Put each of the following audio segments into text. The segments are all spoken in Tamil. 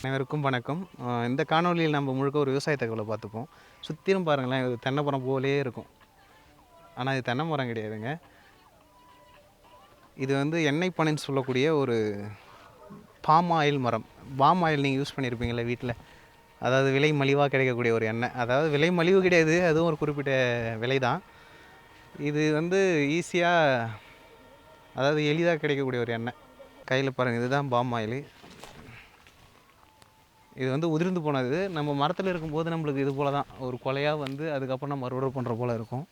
அனைவருக்கும் வணக்கம். இந்த காணொளியில் நம்ம முழுக்க ஒரு விவசாய தகவலை பார்த்துப்போம். சுற்றிலும் பாருங்களேன், இது தென்னை மரம் போலே இருக்கும். ஆனால் இது தென்னை மரம் கிடையாதுங்க. இது வந்து எண்ணெய் பனைன்னு சொல்லக்கூடிய ஒரு பாம் ஆயில் மரம். பாம் ஆயில் நீங்கள் யூஸ் பண்ணியிருப்பீங்களே வீட்டில். அதாவது விலை மலிவாக கிடைக்கக்கூடிய ஒரு எண்ணெய். அதாவது விலை மலிவு கிடையாது, அதுவும் ஒரு குறிப்பிட்ட விலை தான். இது வந்து ஈஸியாக, அதாவது எளிதாக கிடைக்கக்கூடிய ஒரு எண்ணெய். கையில் பாருங்கள், இதுதான் பாம் ஆயில். இது வந்து உதிர்ந்து போனது. நம்ம மரத்தில் இருக்கும்போது நம்மளுக்கு இது போல் தான் ஒரு கொலையாக வந்து அதுக்கப்புறம் நம்ம அறுவடை பண்ணுற போல் இருக்கும்.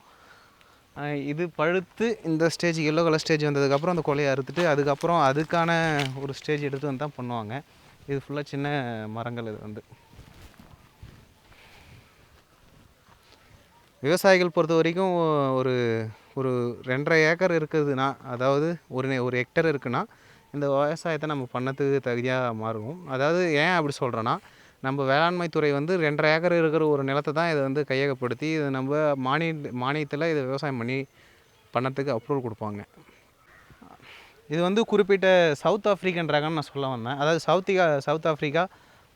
இது பழுத்து இந்த ஸ்டேஜ் எல்லோ கலர் ஸ்டேஜ் வந்ததுக்கப்புறம் அந்த கொலையை அறுத்துட்டு அதுக்கப்புறம் அதுக்கான ஒரு ஸ்டேஜ் எடுத்து வந்து தான் பண்ணுவாங்க. இது ஃபுல்லாக சின்ன மரங்கள். இது வந்து விவசாயிகள் பொறுத்த வரைக்கும் ஒரு ஒரு 2.5 ஏக்கர் இருக்குதுன்னா, அதாவது ஒரு ஹெக்டர் இருக்குன்னா இந்த விவசாயத்தை நம்ம பண்ணத்துக்கு தகுதியாக மாறுவோம். அதாவது ஏன் அப்படி சொல்கிறேன்னா, நம்ம வேளாண்மை துறை வந்து 2.5 ஏக்கர் இருக்கிற ஒரு நிலத்தை தான் இதை வந்து கையகப்படுத்தி இதை நம்ம மானியத்தில் இதை விவசாயம் பண்ணத்துக்கு அப்ரூவல் கொடுப்பாங்க. இது வந்து குறிப்பிட்ட சவுத் ஆஃப்ரிக்கன் ரகம்னு நான் சொல்ல வந்தேன். அதாவது சவுத் ஆஃப்ரிக்கா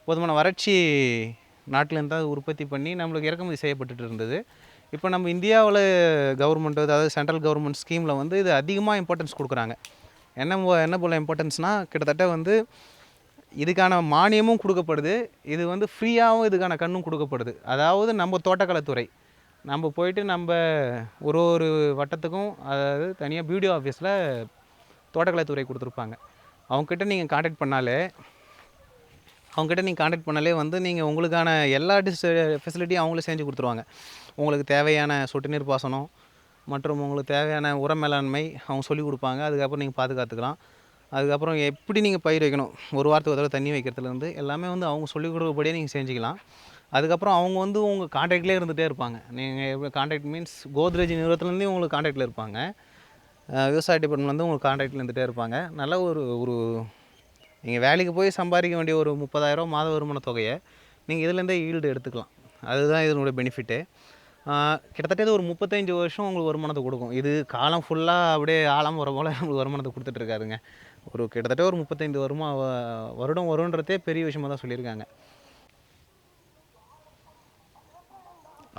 போதுமான வறட்சி நாட்டிலேருந்து தான் உற்பத்தி பண்ணி நம்மளுக்கு இறக்குமதி செய்யப்பட்டுட்டு இருந்தது. இப்போ நம்ம இந்தியாவில் கவர்மெண்ட், அதாவது சென்ட்ரல் கவர்மெண்ட் ஸ்கீமில் வந்து இது அதிகமாக இம்பார்ட்டன்ஸ் கொடுக்குறாங்க. என்ன போல் இம்பார்ட்டன்ஸ்னால், கிட்டத்தட்ட வந்து இதுக்கான மானியமும் கொடுக்கப்படுது, இது வந்து ஃப்ரீயாகவும் இதுக்கான கண்ணும் கொடுக்கப்படுது. அதாவது நம்ம தோட்டக்கலைத்துறை நம்ம போயிட்டு நம்ம ஒரு வட்டத்துக்கும், அதாவது தனியாக பிடிஓ ஆஃபீஸில் தோட்டக்கலைத்துறை கொடுத்துருப்பாங்க. அவங்கக்கிட்ட நீங்கள் கான்டாக்ட் பண்ணாலே வந்து நீங்கள் உங்களுக்கான எல்லா ஃபெசிலிட்டியும் அவங்களே செஞ்சு கொடுத்துருவாங்க. உங்களுக்கு தேவையான சொட்டு நீர் பாசனம் மற்றும் உங்களுக்கு தேவையான உர மேலாண்மை அவங்க சொல்லிக் கொடுப்பாங்க. அதுக்கப்புறம் நீங்கள் பாதுகாத்துக்கலாம். அதுக்கப்புறம் எப்படி நீங்கள் பயிர் வைக்கணும், ஒரு வாரத்துக்கு ஒரு தடவை தண்ணி வைக்கிறதுலேருந்து எல்லாமே வந்து அவங்க சொல்லிக் கொடுக்கபடியே நீங்கள் செஞ்சுக்கலாம். அதுக்கப்புறம் அவங்க வந்து உங்கள் கான்டாக்ட்லேயே இருந்துகிட்டே இருப்பாங்க. நீங்கள் எப்படி கான்டாக்ட் மீன்ஸ் கோத்ரேஜ் நிறுவனத்துலேருந்தே உங்களுக்கு கான்டாக்டில் இருப்பாங்க. விவசாய டிபார்ட்மெண்ட் வந்து உங்களுக்கு கான்டாக்டில் இருந்துகிட்டே இருப்பாங்க. நல்ல ஒரு நீங்கள் வேலைக்கு போய் சம்பாதிக்க வேண்டிய ஒரு 30,000 மாத வருமான தொகையை நீங்கள் இதுலேருந்தே ஈல்டு எடுத்துக்கலாம். அதுதான் இதனுடைய பெனிஃபிட்டு. கிட்டத்தட்ட இது ஒரு 35 வருஷம் உங்களுக்கு வருமானத்தை கொடுக்கும். இது காலம் ஃபுல்லாக அப்படியே ஆழம் வர போல் நம்மளுக்கு வருமானத்தை கொடுத்துட்ருக்காருங்க. கிட்டத்தட்ட ஒரு 35 வருடம் வருன்றதே பெரிய விஷயமாக தான் சொல்லியிருக்காங்க.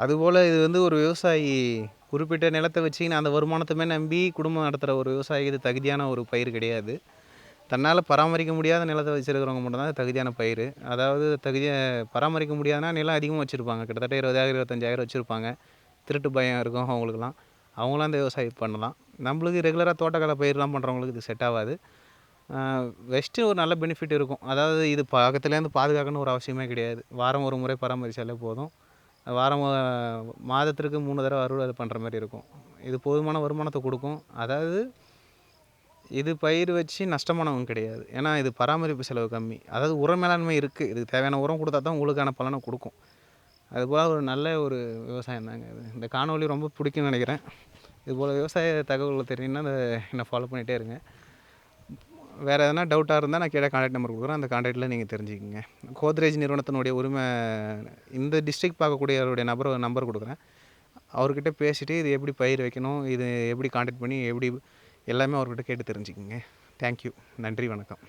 அதுபோல் இது வந்து ஒரு விவசாயி குறிப்பிட்ட நிலத்தை வச்சுக்கின்னு அந்த வருமானத்தையுமே நம்பி குடும்பம் நடத்துகிற ஒரு விவசாயிக்கு இது தகுதியான ஒரு பயிர் கிடையாது. தன்னால் பராமரிக்க முடியாத நிலத்தை வச்சுருக்கிறவங்க மட்டும்தான் தகுதியான பயிர். அதாவது பராமரிக்க முடியாதுன்னா நிலம் அதிகமாக வச்சுருப்பாங்க, கிட்டத்தட்ட 20,000 25,000 வச்சுருப்பாங்க. திருட்டு பயம் இருக்கும் அவங்களுக்குலாம். அவங்களாம் அந்த விவசாயம் பண்ணலாம். நம்மளுக்கு ரெகுலராக தோட்டக்கலை பயிரெலாம் பண்ணுறவங்களுக்கு இது செட் ஆகாது. வெஸ்ட்டு ஒரு நல்ல பெனிஃபிட் இருக்கும். அதாவது இது பக்கத்துலேருந்து பாதுகாக்கணும்னு ஒரு அவசியமே கிடையாது. வாரம் ஒரு முறை பராமரித்தாலே போதும். மாதத்திற்கு 3 தடவை அறுவடை பண்ணுற மாதிரி இருக்கும். இது போதுமான வருமானத்தை கொடுக்கும். அதாவது இது பயிர் வச்சு நஷ்டமானவங்க கிடையாது. ஏன்னா இது பராமரிப்பு செலவு கம்மி. அதாவது உர மேலாண்மை இருக்குது. இதுக்கு தேவையான உரம் கொடுத்தா தான் உங்களுக்கான பலனை கொடுக்கும். அதுபோல் ஒரு நல்ல ஒரு விவசாயம் தாங்க இது. இந்த காணொலி ரொம்ப பிடிக்கும்னு நினைக்கிறேன். இதுபோல் விவசாய தகவல்கள் தெரியும்னா என்னை ஃபாலோ பண்ணிகிட்டே இருங்க. வேறு எதனா டவுட்டாக இருந்தால் நான் கீழே கான்டாக்ட் நம்பர் கொடுக்குறேன். அந்த கான்டாக்டில் நீங்கள் தெரிஞ்சுக்கங்க. கோத்ரேஜ் நிறுவனத்தினுடைய உரிமை இந்த டிஸ்ட்ரிக்ட் பார்க்கக்கூடியவருடைய நம்பர் கொடுக்குறேன். அவர்கிட்ட பேசிவிட்டு இது எப்படி பயிர் வைக்கணும், இது எப்படி கான்டாக்ட் பண்ணி எப்படி எல்லாமே அவர்கிட்ட கேட்டு தெரிஞ்சுக்கங்க. தேங்க்யூ. நன்றி, வணக்கம்.